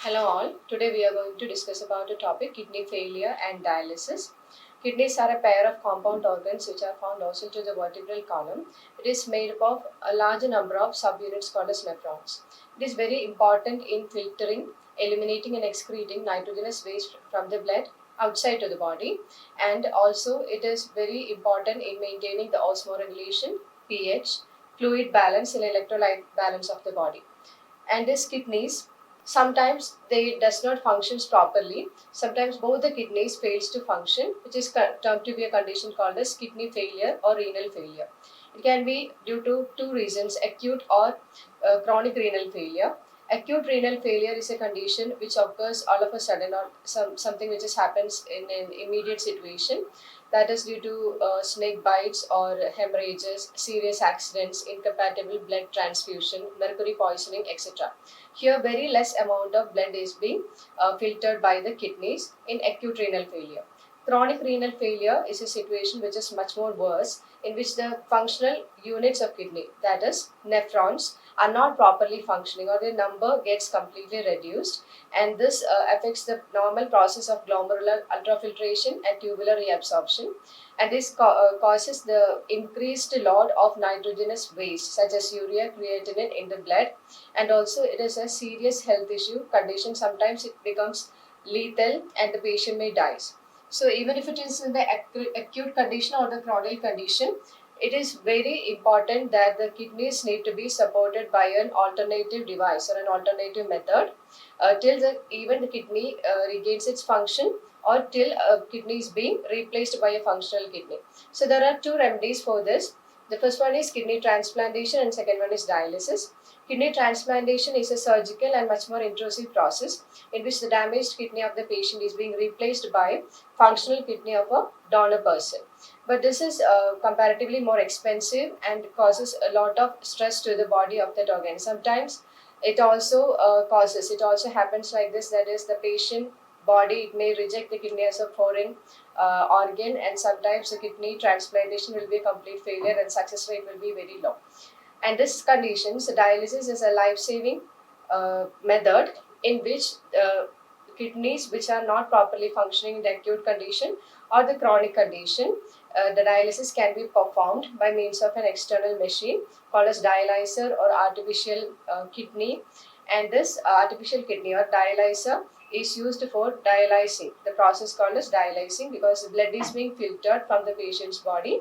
Hello all. Today we are going to discuss about a topic kidney failure and dialysis. Kidneys are a pair of compound organs which are found dorsal to the vertebral column. It is made up of a large number of subunits called as nephrons. It is very important in filtering, eliminating and excreting nitrogenous waste from the blood outside to the body, and also it is very important in maintaining the osmoregulation, pH, fluid balance and electrolyte balance of the body. And these kidneys, sometimes they does not functions properly. Sometimes both the kidneys fails to function, which is termed to be a condition called as kidney failure or renal failure. It can be due to two reasons: acute or chronic renal failure. Acute renal failure is a condition which occurs all of a sudden, or something which just happens in an immediate situation, that is due to snake bites or hemorrhages, serious accidents, incompatible blood transfusion, mercury poisoning, etc. Here, very less amount of blood is being filtered by the kidneys in acute renal failure. Chronic renal failure is a situation which is much more worse, in which the functional units of kidney, that is nephrons, are not properly functioning, or their number gets completely reduced, and this affects the normal process of glomerular ultrafiltration and tubular reabsorption, and this causes the increased load of nitrogenous waste such as urea, creatinine in the blood, and also it is a serious health issue condition. Sometimes it becomes lethal and the patient may die. So even if it is in the acute condition or the chronic condition, it is very important that the kidneys need to be supported by an alternative device or an alternative method till even the kidney regains its function, or till kidney is being replaced by a functional kidney. So there are two remedies for this. The first one is kidney transplantation and second one is dialysis. Kidney transplantation is a surgical and much more intrusive process in which the damaged kidney of the patient is being replaced by functional kidney of a donor person. But this is comparatively more expensive and causes a lot of stress to the body of that organ. Sometimes it also it also happens like this, that is, the patient body, it may reject the kidney as a foreign organ, and sometimes the kidney transplantation will be a complete failure and success rate will be very low. And this condition, so dialysis is a life-saving method in which kidneys which are not properly functioning in the acute condition or the chronic condition, the dialysis can be performed by means of an external machine called as dialyzer or artificial kidney. And this artificial kidney or dialyzer is used for dialysing, the process called as dialysing, because the blood is being filtered from the patient's body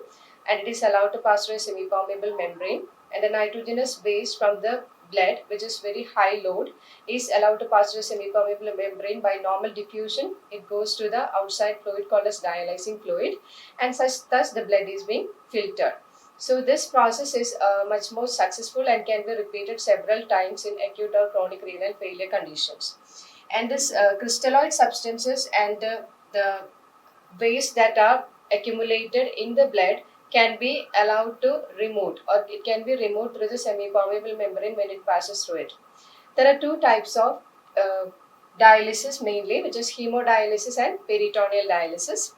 and it is allowed to pass through a semi-permeable membrane, and the nitrogenous waste from the blood, which is very high load, is allowed to pass through a semi-permeable membrane by normal diffusion. It goes to the outside fluid called as dialysing fluid, and thus the blood is being filtered. So this process is much more successful and can be repeated several times in acute or chronic renal failure conditions. And this crystalloid substances and the waste that are accumulated in the blood can be allowed to removed, or it can be removed through the semi-permeable membrane when it passes through it. There are two types of dialysis mainly, which is hemodialysis and peritoneal dialysis.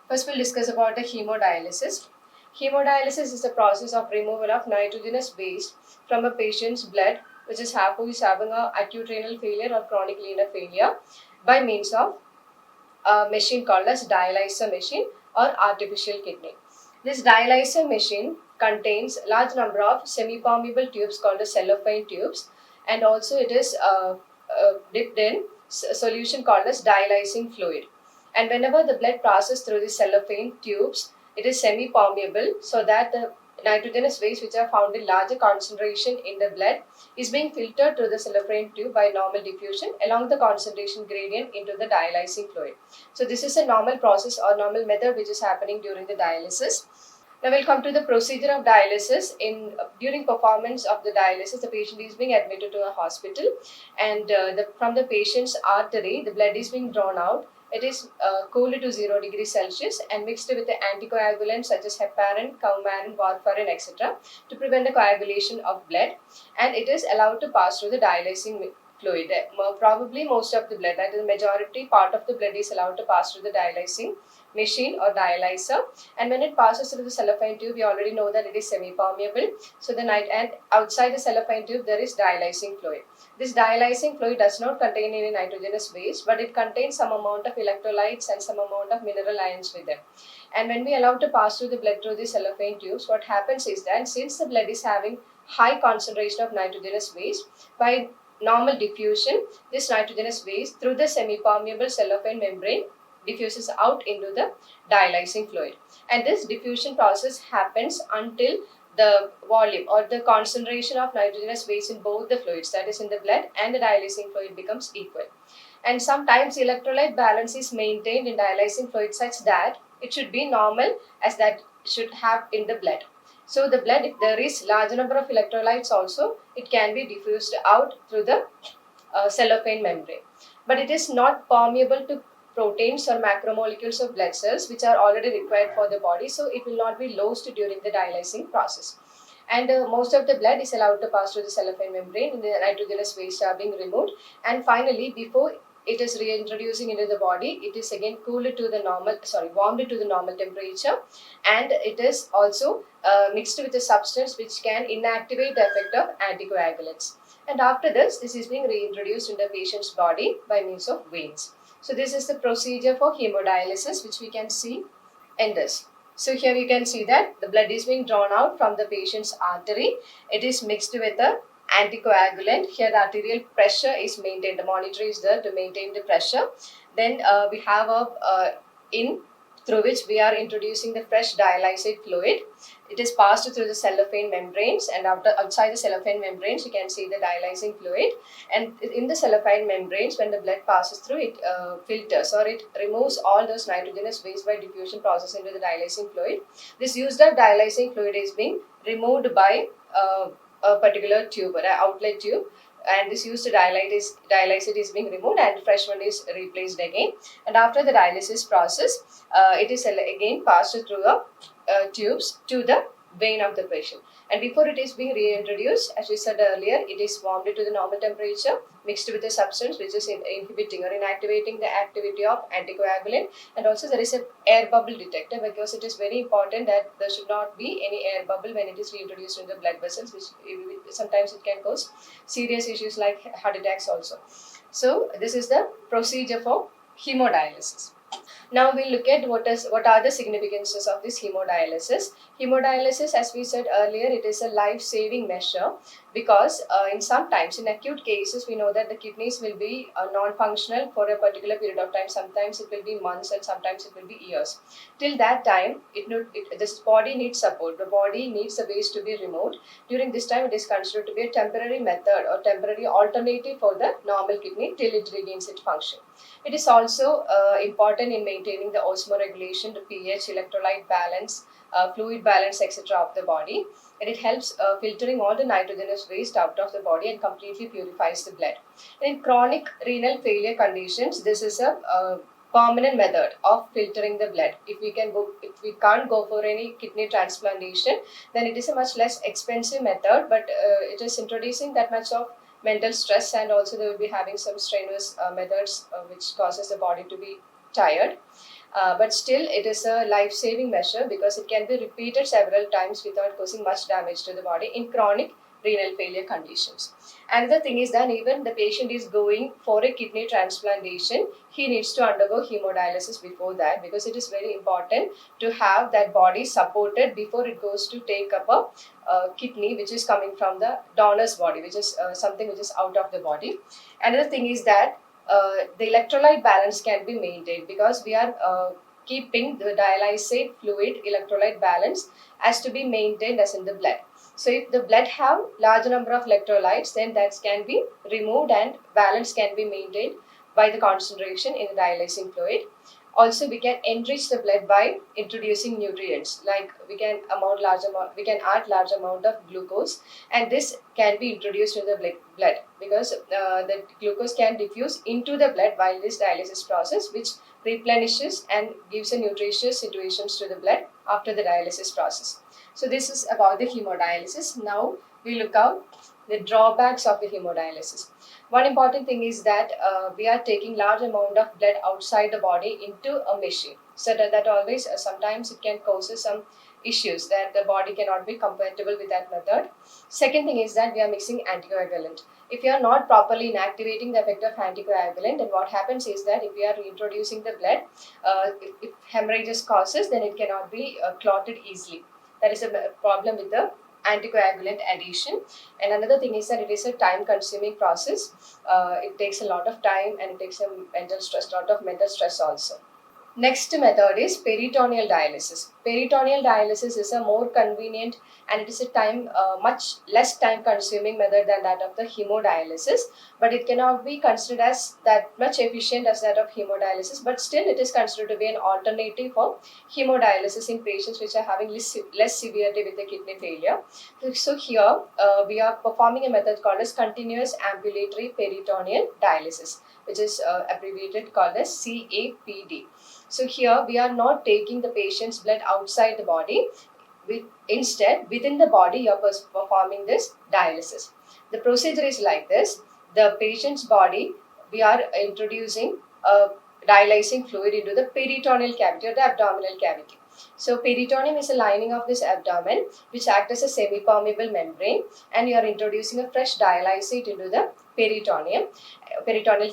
First, we'll discuss about the hemodialysis. Hemodialysis is the process of removal of nitrogenous waste from a patient's blood, who is having a acute renal failure or chronic renal failure, by means of a machine called as dialyzer machine or artificial kidney. This dialyzer machine contains large number of semi-permeable tubes called as cellophane tubes, and also it is dipped in solution called as dialysing fluid. And whenever the blood passes through the cellophane tubes, it is semi-permeable, so that the nitrogenous waste which are found in larger concentration in the blood is being filtered through the cellophane tube by normal diffusion along the concentration gradient into the dialysing fluid. So this is a normal process or normal method which is happening during the dialysis. Now we'll come to the procedure of dialysis. During performance of the dialysis, the patient is being admitted to a hospital, and from the patient's artery, the blood is being drawn out. It is cooled to 0 degrees Celsius and mixed with the anticoagulants such as heparin, coumarin, warfarin, etc. to prevent the coagulation of blood, and it is allowed to pass through the dialysing fluid. Probably most of the blood, that is the majority part of the blood, is allowed to pass through the dialysing machine or dialyzer, and when it passes through the cellophane tube, we already know that it is semi-permeable. So and outside the cellophane tube there is dialysing fluid. This dialysing fluid does not contain any nitrogenous waste, but it contains some amount of electrolytes and some amount of mineral ions with them. And when we allow to pass through the blood through the cellophane tubes, what happens is that since the blood is having high concentration of nitrogenous waste, by normal diffusion, this nitrogenous waste through the semi-permeable cellophane membrane diffuses out into the dialysing fluid. And this diffusion process happens until the volume or the concentration of nitrogenous waste in both the fluids, that is in the blood and the dialysing fluid, becomes equal. And sometimes electrolyte balance is maintained in dialysing fluid such that it should be normal as that should have in the blood. So the blood, if there is large number of electrolytes also, it can be diffused out through the cellophane membrane. But it is not permeable to proteins or macromolecules of blood cells which are already required for the body, so it will not be lost during the dialysing process. And most of the blood is allowed to pass through the cellophane membrane, and the nitrogenous waste are being removed. And finally, before it is reintroducing into the body, it is again warmed to the normal temperature, and it is also mixed with a substance which can inactivate the effect of anticoagulants. And after this is being reintroduced in the patient's body by means of veins. So this is the procedure for hemodialysis, which we can see in this. So here you can see that the blood is being drawn out from the patient's artery. It is mixed with a anticoagulant. Here the arterial pressure is maintained. The monitor is there to maintain the pressure. Then we have a in through which we are introducing the fresh dialysate fluid. It is passed through the cellophane membranes, and outside the cellophane membranes you can see the dialysing fluid. And in the cellophane membranes, when the blood passes through, it filters or it removes all those nitrogenous waste by diffusion process into the dialysing fluid. This used up dialysing fluid is being removed by a particular tube or an outlet tube, and this used dialysate is being removed and fresh one is replaced again. And after the dialysis process, it is again passed through the tubes to the vein of the patient. And before it is being reintroduced, as we said earlier, it is warmed to the normal temperature, mixed with a substance which is inhibiting or inactivating the activity of anticoagulant. And also there is an air bubble detector, because it is very important that there should not be any air bubble when it is reintroduced in the blood vessels, which sometimes it can cause serious issues like heart attacks also. So this is the procedure for hemodialysis. Now we'll look at what are the significances of this hemodialysis. Hemodialysis, as we said earlier, it is a life-saving measure, because sometimes in acute cases we know that the kidneys will be non-functional for a particular period of time. Sometimes it will be months and sometimes it will be years. Till that time, this body needs support. The body needs the waste to be removed. During this time, it is considered to be a temporary method or temporary alternative for the normal kidney till it regains its function. It is also important in maintaining the osmoregulation, the pH, electrolyte balance, fluid balance, etc. of the body. And it helps filtering all the nitrogenous waste out of the body and completely purifies the blood. In chronic renal failure conditions, this is a permanent method of filtering the blood. If we can't go for any kidney transplantation, then it is a much less expensive method, but it is introducing that much of mental stress, and also they will be having some strenuous methods which causes the body to be tired. But still it is a life-saving measure, because it can be repeated several times without causing much damage to the body in chronic renal failure conditions. Another thing is that even the patient is going for a kidney transplantation, he needs to undergo hemodialysis before that, because it is very important to have that body supported before it goes to take up a kidney which is coming from the donor's body, which is something which is out of the body. Another thing is that the electrolyte balance can be maintained, because we are keeping the dialysate fluid electrolyte balance as to be maintained as in the blood. So if the blood have large number of electrolytes, then that can be removed and balance can be maintained by the concentration in the dialysing fluid. Also, we can enrich the blood by introducing nutrients, like we can add large amount of glucose, and this can be introduced in the blood, because the glucose can diffuse into the blood while this dialysis process, which replenishes and gives a nutritious situations to the blood after the dialysis process. So this is about the hemodialysis. Now we look at the drawbacks of the hemodialysis. One important thing is that we are taking large amount of blood outside the body into a machine. So that always sometimes it can causes some issues that the body cannot be compatible with that method. Second thing is that we are mixing anticoagulant. If you are not properly inactivating the effect of anticoagulant, then what happens is that if we are reintroducing the blood, if hemorrhages causes, then it cannot be clotted easily. That is a problem with the anticoagulant addition. And another thing is that it is a time consuming process. It takes a lot of time and it takes a lot of mental stress also. Next method is peritoneal dialysis. Peritoneal dialysis is a more convenient and it is a much less time consuming method than that of the hemodialysis, but it cannot be considered as that much efficient as that of hemodialysis, but still it is considered to be an alternative for hemodialysis in patients which are having less severity with the kidney failure. So here we are performing a method called as continuous ambulatory peritoneal dialysis, which is abbreviated called as CAPD. So here we are not taking the patient's blood outside the body. Instead, within the body, you are performing this dialysis. The procedure is like this. The patient's body, we are introducing a dialysing fluid into the peritoneal cavity or the abdominal cavity. So peritoneum is a lining of this abdomen which acts as a semi-permeable membrane, and you are introducing a fresh dialysate into the peritoneal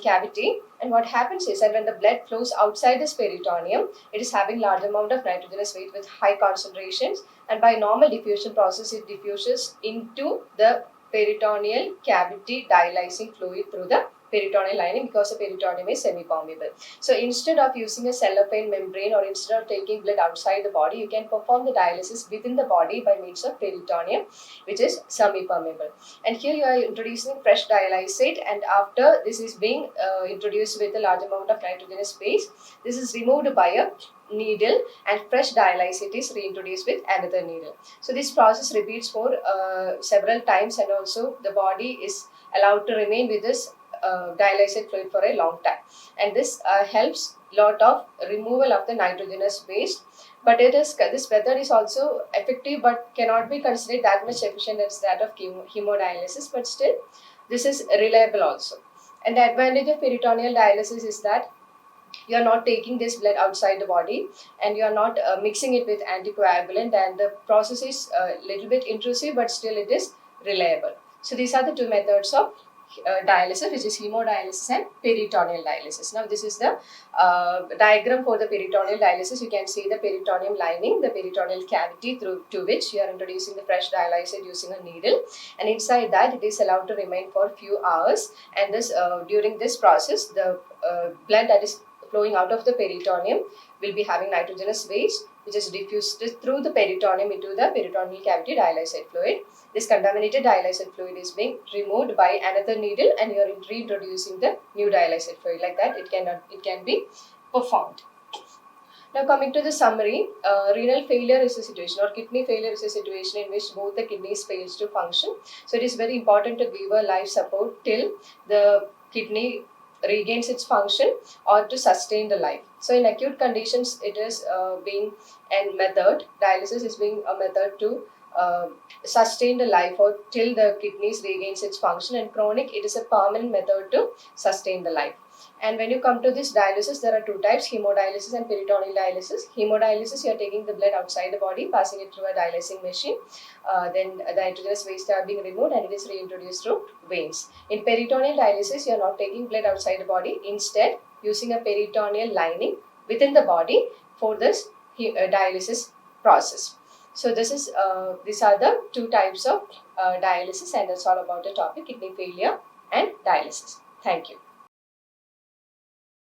cavity. And what happens is that when the blood flows outside this peritoneum, it is having large amount of nitrogenous weight with high concentrations, and by normal diffusion process it diffuses into the peritoneal cavity dialysing fluid through the peritoneal lining, because the peritoneum is semi-permeable. So instead of using a cellophane membrane or instead of taking blood outside the body, you can perform the dialysis within the body by means of peritoneum, which is semi-permeable. And here you are introducing fresh dialysate, and after this is being introduced with a large amount of nitrogenous base, this is removed by a needle and fresh dialysate is reintroduced with another needle. So this process repeats for several times, and also the body is allowed to remain with this dialysate fluid for a long time, and this helps lot of removal of the nitrogenous waste. But this method is also effective but cannot be considered that much efficient as that of hemodialysis, but still this is reliable also. And the advantage of peritoneal dialysis is that you are not taking this blood outside the body, and you are not mixing it with anticoagulant, and the process is a little bit intrusive, but still it is reliable. So these are the two methods of dialysis, which is hemodialysis and peritoneal dialysis. Now this is the diagram for the peritoneal dialysis. You can see the peritoneum lining, the peritoneal cavity through to which you are introducing the fresh dialysate using a needle, and inside that it is allowed to remain for a few hours, and this during this process the blood that is flowing out of the peritoneum will be having nitrogenous waste, which is diffused through the peritoneum into the peritoneal cavity dialysate fluid. This contaminated dialysate fluid is being removed by another needle, and you are reintroducing the new dialysate fluid. Like that, it can be performed. Now coming to the summary, renal failure is a situation, or kidney failure is a situation in which both the kidneys fails to function. So it is very important to give a life support till the kidney regains its function or to sustain the life. So in acute conditions, it is being a method, dialysis is being a method to sustain the life or till the kidneys regains its function, and chronic, it is a permanent method to sustain the life. And when you come to this dialysis, there are two types, hemodialysis and peritoneal dialysis. Hemodialysis, you are taking the blood outside the body, passing it through a dialysing machine. Then the nitrogenous waste are being removed and it is reintroduced through veins. In peritoneal dialysis, you are not taking blood outside the body. Instead, using a peritoneal lining within the body for this dialysis process. So these are the two types of dialysis, and that's all about the topic, kidney failure and dialysis. Thank you.